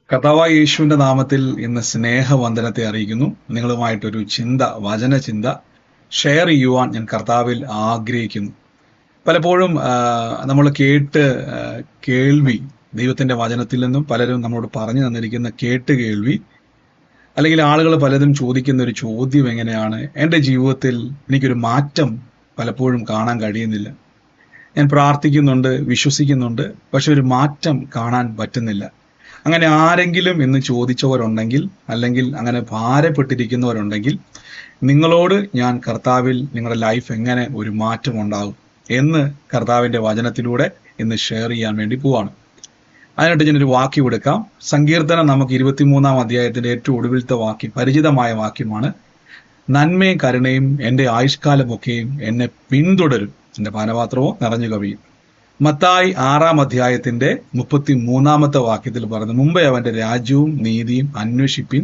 കർത്താവായ യേശുവിന്റെ നാമത്തിൽ ഇന്ന് സ്നേഹവന്ദനത്തെ അറിയിക്കുന്നു. നിങ്ങളുമായിട്ടൊരു വചന ചിന്ത ഷെയർ ചെയ്യുവാൻ ഞാൻ കർത്താവിൽ ആഗ്രഹിക്കുന്നു. പലപ്പോഴും നമ്മൾ കേൾവി, ദൈവത്തിന്റെ വചനത്തിൽ നിന്നും പലരും നമ്മളോട് പറഞ്ഞു തന്നിരിക്കുന്ന കേൾവി, അല്ലെങ്കിൽ ആളുകൾ പലതും ചോദിക്കുന്ന ഒരു ചോദ്യം എങ്ങനെയാണ്, എൻ്റെ ജീവിതത്തിൽ എനിക്കൊരു മാറ്റം പലപ്പോഴും കാണാൻ കഴിയുന്നില്ല. ഞാൻ പ്രാർത്ഥിക്കുന്നുണ്ട്, വിശ്വസിക്കുന്നുണ്ട്, പക്ഷെ ഒരു മാറ്റം കാണാൻ പറ്റുന്നില്ല. അങ്ങനെ ആരെങ്കിലും എന്ന് ചോദിച്ചവരുണ്ടെങ്കിൽ, അല്ലെങ്കിൽ അങ്ങനെ ഭാരപ്പെട്ടിരിക്കുന്നവരുണ്ടെങ്കിൽ, നിങ്ങളോട് ഞാൻ കർത്താവിൽ നിങ്ങളുടെ ലൈഫ് എങ്ങനെ ഒരു മാറ്റം ഉണ്ടാകും എന്ന് കർത്താവിന്റെ വചനത്തിലൂടെ ഇന്ന് ഷെയർ ചെയ്യാൻ വേണ്ടി പോവാണ്. അതിനായിട്ട് ഞാനൊരു വാക്യം എടുക്കാം. സങ്കീർത്തനം നമുക്ക് 23-ാം അധ്യായത്തിന്റെ ഏറ്റവും ഒടുവിലത്തെ വാക്യം, പരിചിതമായ വാക്യമാണ്. നന്മയും കരുണയും എൻ്റെ ആയുഷ്കാലമൊക്കെയും എന്നെ പിന്തുടരും, എൻ്റെ പാനപാത്രമോ നിറഞ്ഞു കവിയും. മത്തായി 6-ാം അധ്യായത്തിന്റെ 33-ാമത്തെ വാക്യത്തിൽ പറയുന്നു, മുമ്പേ അവന്റെ രാജ്യവും നീതിയും അന്വേഷിപ്പിൻ,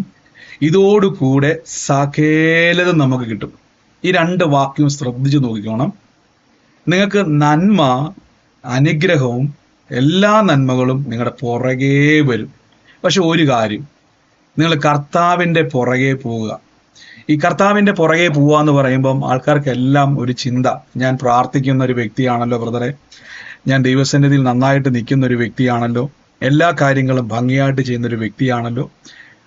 ഇതോടുകൂടെ സകലതും നമുക്ക് കിട്ടും. ഈ രണ്ട് വാക്യവും ശ്രദ്ധിച്ചു നോക്കിക്കോണം. നിങ്ങൾക്ക് നന്മ, അനുഗ്രഹവും എല്ലാ നന്മകളും നിങ്ങളുടെ പുറകെ വരും. പക്ഷെ ഒരു കാര്യം, നിങ്ങൾ കർത്താവിന്റെ പുറകെ പോവുക. ഈ കർത്താവിന്റെ പുറകെ പോവുക എന്ന് പറയുമ്പം ആൾക്കാർക്കെല്ലാം ഒരു ചിന്ത, ഞാൻ പ്രാർത്ഥിക്കുന്ന ഒരു വ്യക്തിയാണല്ലോ ബ്രദറെ, ഞാൻ ദൈവസന്നിധിയിൽ നന്നായിട്ട് നിൽക്കുന്ന ഒരു വ്യക്തിയാണല്ലോ, എല്ലാ കാര്യങ്ങളും ഭംഗിയായിട്ട് ചെയ്യുന്ന ഒരു വ്യക്തിയാണല്ലോ.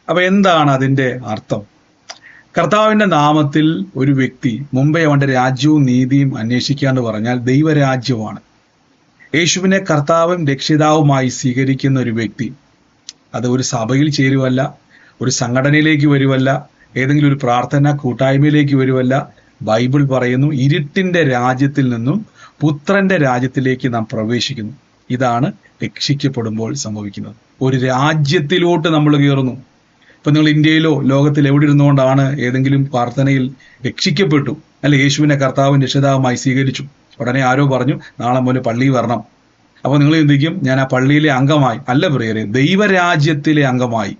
അപ്പൊ എന്താണ് അതിന്റെ അർത്ഥം? കർത്താവിന്റെ നാമത്തിൽ ഒരു വ്യക്തി മുമ്പേ അവന്റെ രാജ്യവും നീതിയും അന്വേഷിക്കുക എന്ന് പറഞ്ഞാൽ ദൈവരാജ്യമാണ്. യേശുവിനെ കർത്താവും രക്ഷിതാവുമായി സ്വീകരിക്കുന്ന ഒരു വ്യക്തി, അത് ഒരു സഭയിൽ ചേരുവല്ല, ഒരു സംഘടനയിലേക്ക് വരുവല്ല, ഏതെങ്കിലും ഒരു പ്രാർത്ഥന കൂട്ടായ്മയിലേക്ക് വരുവല്ല. ബൈബിൾ പറയുന്നു, ഇരുട്ടിന്റെ രാജ്യത്തിൽ നിന്നും പുത്രന്റെ രാജ്യത്തിലേക്ക് നാം പ്രവേശിക്കുന്നു. ഇതാണ് രക്ഷിക്കപ്പെടുമ്പോൾ സംഭവിക്കുന്നത്. ഒരു രാജ്യത്തിലോട്ട് നമ്മൾ കയറുന്നു. ഇപ്പൊ നിങ്ങൾ ഇന്ത്യയിലോ ലോകത്തിൽ എവിടെ ഇരുന്നുകൊണ്ടാണ് ഏതെങ്കിലും പ്രാർത്ഥനയിൽ രക്ഷിക്കപ്പെട്ടു, അല്ലെ, യേശുവിനെ കർത്താവും രക്ഷിതാവുമായി സ്വീകരിച്ചു, ഉടനെ ആരോ പറഞ്ഞു നാളെ മുതൽ പള്ളിയിൽ വരണം. അപ്പൊ നിങ്ങൾ ചിന്തിക്കും, ഞാൻ ആ പള്ളിയിലെ അംഗമായി. അല്ല പ്രിയരെ, ദൈവരാജ്യത്തിലെ അംഗമായി.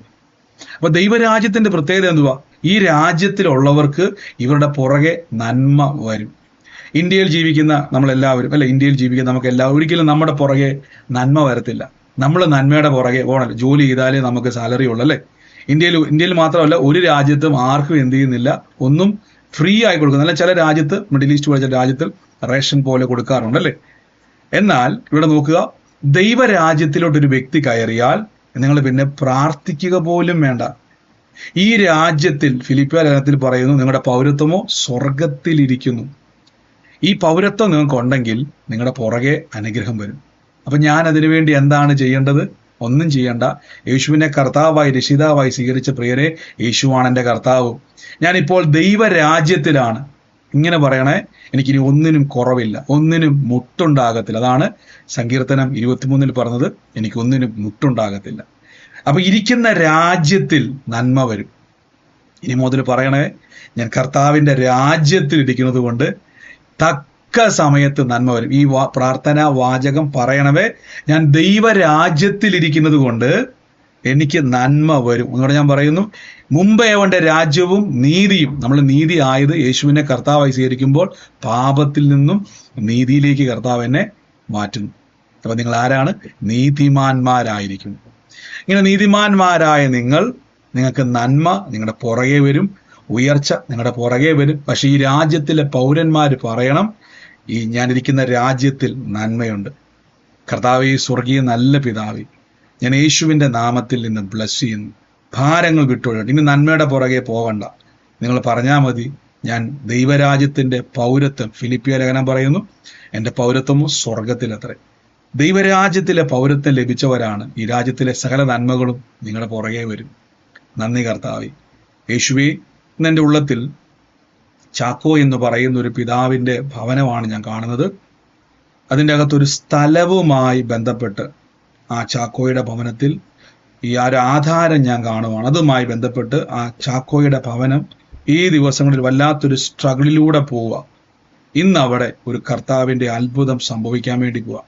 അപ്പൊ ദൈവരാജ്യത്തിന്റെ പ്രത്യേകത എന്തുവാ? ഈ രാജ്യത്തിലുള്ളവർക്ക് ഇവരുടെ പുറകെ നന്മ വരും. ഇന്ത്യയിൽ ജീവിക്കുന്ന നമ്മളെല്ലാവരും, അല്ലെ, ഇന്ത്യയിൽ ജീവിക്കുന്ന നമുക്ക് എല്ലാവരും ഒരിക്കലും നമ്മുടെ പുറകെ നന്മ വരത്തില്ല. നമ്മൾ നന്മയുടെ പുറകെ പോകണല്ലോ. ജോലി ചെയ്താലേ നമുക്ക് സാലറി ഉള്ളു, അല്ലെ. ഇന്ത്യയിൽ മാത്രമല്ല, ഒരു രാജ്യത്തും ആർക്കും എന്ത് ചെയ്യുന്നില്ല, ഒന്നും ഫ്രീ ആയി കൊടുക്കുന്നില്ല. ചില രാജ്യത്ത്, മിഡിൽ ഈസ്റ്റ് പോലെ ചില രാജ്യത്തിൽ റേഷൻ പോലെ കൊടുക്കാറുണ്ട്, അല്ലെ. എന്നാൽ ഇവിടെ നോക്കുക, ദൈവരാജ്യത്തിലോട്ടൊരു വ്യക്തി കയറിയാൽ നിങ്ങൾ പിന്നെ പ്രാർത്ഥിക്കുക പോലും വേണ്ട. ഈ രാജ്യത്തിൽ, ഫിലിപ്പിയ ലേഖനത്തിൽ പറയുന്നു, നിങ്ങളുടെ പൗരത്വമോ സ്വർഗത്തിലിരിക്കുന്നു. ഈ പൗരത്വം നിങ്ങൾക്കുണ്ടെങ്കിൽ നിങ്ങളുടെ പുറകെ അനുഗ്രഹം വരും. അപ്പൊ ഞാൻ അതിനുവേണ്ടി എന്താണ് ചെയ്യേണ്ടത്? ഒന്നും ചെയ്യണ്ട. യേശുവിനെ കർത്താവായി രക്ഷിതാവായി സ്വീകരിച്ച പ്രിയരെ, യേശുവാണ് എൻ്റെ കർത്താവ്. ഞാനിപ്പോൾ ദൈവരാജ്യത്തിലാണ്. ഇങ്ങനെ പറയണേ, എനിക്കിനി ഒന്നിനും കുറവില്ല, ഒന്നിനും മുട്ടുണ്ടാകത്തില്ല. അതാണ് സങ്കീർത്തനം 23-ൽ പറഞ്ഞത്, എനിക്ക് ഒന്നിനും മുട്ടുണ്ടാകത്തില്ല. അപ്പൊ ഇരിക്കുന്ന രാജ്യത്തിൽ നന്മ വരും. ഇനി മുതൽ പറയണേ, ഞാൻ കർത്താവിന്റെ രാജ്യത്തിൽ ഇരിക്കുന്നത് കൊണ്ട് തക്ക സമയത്ത് നന്മ വരും. ഈ പ്രാർത്ഥനാ വാചകം പറയണവേ, ഞാൻ ദൈവരാജ്യത്തിൽ ഇരിക്കുന്നത് കൊണ്ട് എനിക്ക് നന്മ വരും. ഒന്നുകൂടെ ഞാൻ പറയുന്നു, മുമ്പേ അവന്റെ രാജ്യവും നീതിയും, നമ്മൾ നീതി ആയത് യേശുവിനെ കർത്താവായി സ്വീകരിക്കുമ്പോൾ പാപത്തിൽ നിന്നും നീതിയിലേക്ക് കർത്താവ് എന്നെ മാറ്റുന്നു. അപ്പൊ നിങ്ങൾ ആരാണ്? നീതിമാന്മാരായിരിക്കും. ഇങ്ങനെ നീതിമാന്മാരായ നിങ്ങൾക്ക് നന്മ നിങ്ങളുടെ പുറകെ വരും, ഉയർച്ച നിങ്ങളുടെ പുറകെ വരും. പക്ഷെ ഈ രാജ്യത്തിലെ പൗരന്മാര് പറയണം, ഈ ഞാനിരിക്കുന്ന രാജ്യത്തിൽ നന്മയുണ്ട്. കർത്താവേ, സ്വർഗീയ നല്ല പിതാവേ, ഞാൻ യേശുവിന്റെ നാമത്തിൽ നിന്ന് ബ്ലസ് ചെയ്യുന്നു. ഭാരങ്ങൾ വിട്ടൊഴിയണം. ഇനി നന്മയുടെ പുറകെ പോകണ്ട. നിങ്ങൾ പറഞ്ഞാൽ മതി, ഞാൻ ദൈവരാജ്യത്തിന്റെ പൗരത്വം, ഫിലിപ്പിയ ലേഖനം പറയുന്നു, എൻ്റെ പൗരത്വമോ സ്വർഗത്തിലത്രേ. ദൈവരാജ്യത്തിലെ പൗരത്വം ലഭിച്ചവരാണ്. ഈ രാജ്യത്തിലെ സകല നന്മകളും നിങ്ങളുടെ പുറകെ വരും. നന്ദി കർത്താവേ. യേശുവേ, ഇന്നെൻ്റെ ഉള്ളത്തിൽ ചാക്കോ എന്ന് പറയുന്ന ഒരു പിതാവിന്റെ ഭവനമാണ് ഞാൻ കാണുന്നത്. അതിൻ്റെ അകത്തൊരു സ്ഥലവുമായി ബന്ധപ്പെട്ട് ആ ചാക്കോയുടെ ഭവനത്തിൽ ഈ ഒരു ആധാരം ഞാൻ കാണുവാണ്. അതുമായി ബന്ധപ്പെട്ട് ആ ചാക്കോയുടെ ഭവനം ഈ ദിവസങ്ങളിൽ വല്ലാത്തൊരു സ്ട്രഗിളിലൂടെ പോവുക. ഇന്ന് അവിടെ ഒരു കർത്താവിന്റെ അത്ഭുതം സംഭവിക്കാൻ വേണ്ടി പോവുക.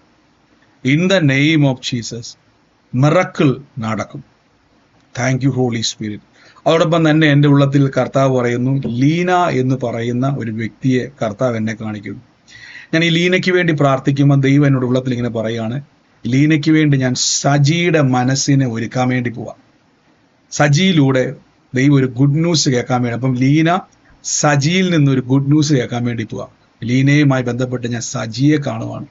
In the name of Jesus miracle നടക്കും. Thank you Holy Spirit. അതോടൊപ്പം തന്നെ എൻ്റെ ഉള്ളത്തിൽ കർത്താവ് പറയുന്നു, ലീന എന്ന് പറയുന്ന ഒരു വ്യക്തിയെ കർത്താവ് എന്നെ കാണിക്കുന്നു. ഞാൻ ഈ ലീനയ്ക്ക് വേണ്ടി പ്രാർത്ഥിക്കുമ്പോൾ ദൈവം എന്നോട് ഉള്ളത്തിൽ ഇങ്ങനെ പറയുകയാണ്, ലീനയ്ക്ക് വേണ്ടി ഞാൻ സജിയുടെ മനസ്സിനെ ഒരുക്കാൻ വേണ്ടി പോവാം. സജിയിലൂടെ ദൈവം ഒരു ഗുഡ് ന്യൂസ് കേൾക്കാൻ വേണ്ടി, അപ്പം ലീന സജിയിൽ നിന്നൊരു ഗുഡ് ന്യൂസ് കേൾക്കാൻ വേണ്ടി പോവാം. ലീനയുമായി ബന്ധപ്പെട്ട് ഞാൻ സജിയെ കാണുവാണ്.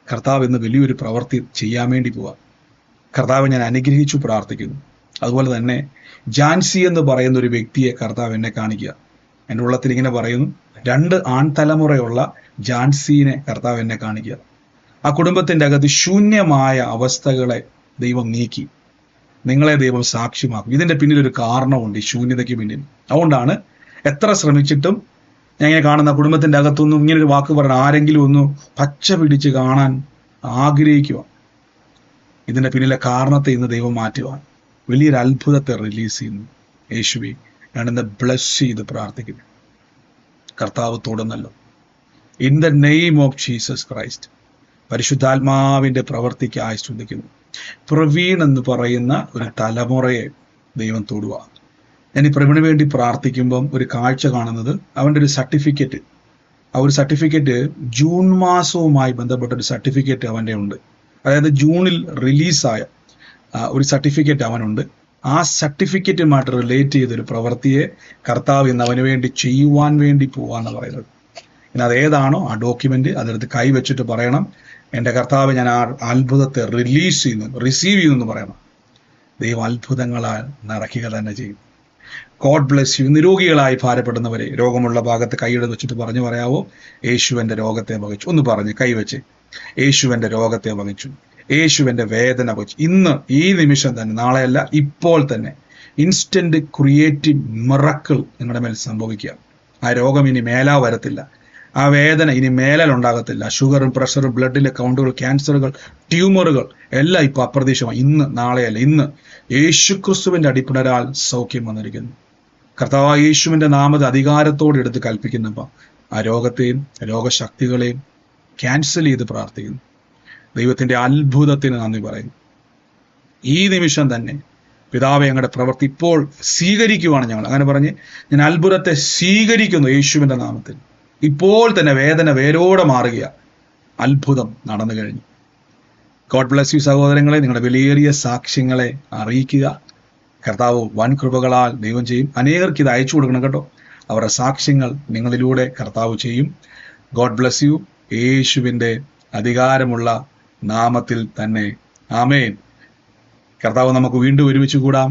കർത്താവ് ഇന്ന് വലിയൊരു പ്രവൃത്തി ചെയ്യാൻ വേണ്ടി പോവാം. കർത്താവ് ഞാൻ അനുഗ്രഹിച്ചു പ്രാർത്ഥിക്കുന്നു. അതുപോലെ തന്നെ ജാൻസി എന്ന് പറയുന്ന ഒരു വ്യക്തിയെ കർത്താവ് എന്നെ കാണിക്കുക. എൻ്റെ ഉള്ളത്തിൽ ഇങ്ങനെ പറയുന്നു, 2 ആൺതലമുറയുള്ള ജാൻസീനെ കർത്താവ് എന്നെ കാണിക്കുക. ആ കുടുംബത്തിൻ്റെ അകത്ത് ശൂന്യമായ അവസ്ഥകളെ ദൈവം നീക്കി. നിങ്ങളെ ദൈവം സാക്ഷ്യമാക്കും. ഇതിൻ്റെ പിന്നിലൊരു കാരണമുണ്ട്, ഈ ശൂന്യതയ്ക്ക് പിന്നിൽ. അതുകൊണ്ടാണ് എത്ര ശ്രമിച്ചിട്ടും ഞാൻ ഇങ്ങനെ കാണുന്ന കുടുംബത്തിൻ്റെ അകത്തൊന്നും ഇങ്ങനൊരു വാക്ക് പറയണം, ആരെങ്കിലും ഒന്ന് പച്ച പിടിച്ച് കാണാൻ ആഗ്രഹിക്കുക. ഇതിൻ്റെ പിന്നിലെ കാരണത്തെ ഇന്ന് ദൈവം മാറ്റുവാൻ വലിയൊരു അത്ഭുതത്തെ റിലീസ് ചെയ്യുന്നു. യേശുവേ, ഞാനിന്ന് ബ്ലസ് ചെയ്ത് പ്രാർത്ഥിക്കുന്നു. കർത്താവ് തൊടുന്നല്ലോ. In the name of Jesus Christ. പരിശുദ്ധാത്മാവിൻ്റെ പ്രവൃത്തിക്കായി സ്തുതിക്കുന്നു. പ്രവീൺ എന്ന് പറയുന്ന ഒരു തലമുറയെ ദൈവം തൊടുക. ഞാൻ ഈ പ്രവീണിന് വേണ്ടി പ്രാർത്ഥിക്കുമ്പം ഒരു കാഴ്ച കാണുന്നത്, അവൻ്റെ ഒരു സർട്ടിഫിക്കറ്റ്, ആ ഒരു സർട്ടിഫിക്കറ്റ് ജൂൺ മാസവുമായി ബന്ധപ്പെട്ട ഒരു സർട്ടിഫിക്കറ്റ് അവൻ്റെ ഉണ്ട്. അതായത് ജൂണിൽ റിലീസായ ഒരു സർട്ടിഫിക്കറ്റ് അവനുണ്ട്. ആ സർട്ടിഫിക്കറ്റുമായിട്ട് റിലേറ്റ് ചെയ്തൊരു പ്രവൃത്തിയെ കർത്താവ് ഇന്ന് അവന് വേണ്ടി ചെയ്യുവാൻ വേണ്ടി പോവാന്ന് പറയുന്നത്. ഇനി അതേതാണോ ആ ഡോക്യുമെന്റ് അതെടുത്ത് കൈവച്ചിട്ട് പറയണം, എൻ്റെ കർത്താവ് ഞാൻ ആ അത്ഭുതത്തെ റിലീസ് ചെയ്യുന്നു, റിസീവ് ചെയ്യുന്നു എന്ന് പറയണം. ദൈവം അത്ഭുതങ്ങളാൽ നിറയ്ക്കുക തന്നെ ചെയ്യും. God bless you. നിരോഗികളായി ഭാരപ്പെടുന്നവരെ, രോഗമുള്ള ഭാഗത്ത് കൈയെടുത്ത് വെച്ചിട്ട് പറഞ്ഞു പറയാവോ, യേശുവിൻ്റെ രോഗത്തെ വഹിച്ചു. ഒന്ന് പറഞ്ഞ് കൈവച്ച്, യേശുവിൻ്റെ രോഗത്തെ വഹിച്ചു, യേശുവിൻ്റെ വേദന വഹിച്ചു. ഇന്ന് ഈ നിമിഷം തന്നെ, നാളെയല്ല ഇപ്പോൾ തന്നെ, ഇൻസ്റ്റന്റ് ക്രിയേറ്റീവ് മിറക്കിൾ നിങ്ങളുടെ മേൽ സംഭവിക്കുക. ആ രോഗം ഇനി മേലാ വരത്തില്ല. ആ വേദന ഇനി മേലുണ്ടാകത്തില്ല. ഷുഗറും പ്രഷറും ബ്ലഡിലെ കൗണ്ടുകൾ, ക്യാൻസറുകൾ, ട്യൂമറുകൾ എല്ലാം ഇപ്പൊ അപ്രതീക്ഷിതമായി. ഇന്ന് നാളെയല്ല, ഇന്ന് യേശുക്രിസ്തുവിന്റെ അടിപ്പിണരാൽ സൗഖ്യം വന്നിരിക്കുന്നു. കർത്താവായ യേശുവിന്റെ നാമത്തെ അധികാരത്തോടെ എടുത്ത് കൽപ്പിക്കുന്നപ്പോൾ ആ രോഗത്തെയും രോഗശക്തികളെയും ക്യാൻസൽ ചെയ്ത് പ്രാർത്ഥിക്കുന്നു. ദൈവത്തിന്റെ അത്ഭുതത്തിന് നന്ദി പറയുന്നു. ഈ നിമിഷം തന്നെ പിതാവെ, ഞങ്ങളുടെ പ്രവൃത്തി ഇപ്പോൾ സ്വീകരിക്കുവാണ് ഞങ്ങൾ. അങ്ങനെ പറഞ്ഞ് ഞാൻ അത്ഭുതത്തെ സ്വീകരിക്കുന്നു യേശുവിന്റെ നാമത്തിൽ. ഇപ്പോൾ തന്നെ വേദന വേരോടെ മാറുക. അത്ഭുതം നടന്നു കഴിഞ്ഞു. ഗോഡ് ബ്ലെസ് യു സഹോദരങ്ങളെ. നിങ്ങളുടെ വിലയേറിയ സാക്ഷ്യങ്ങളെ അറിയിക്കുക. കർത്താവ് വൻ കൃപകളാൽ ദൈവം ചെയ്യും. അനേകർക്ക് ഇത് അയച്ചു കൊടുക്കണം കേട്ടോ. അവരുടെ സാക്ഷ്യങ്ങൾ നിങ്ങളിലൂടെ കർത്താവ് ചെയ്യും. God bless U. യേശുവിൻ്റെ അധികാരമുള്ള നാമത്തിൽ തന്നെ ആമേൻ. കർത്താവ് നമുക്ക് വീണ്ടും ഒരുമിച്ച് കൂടാം.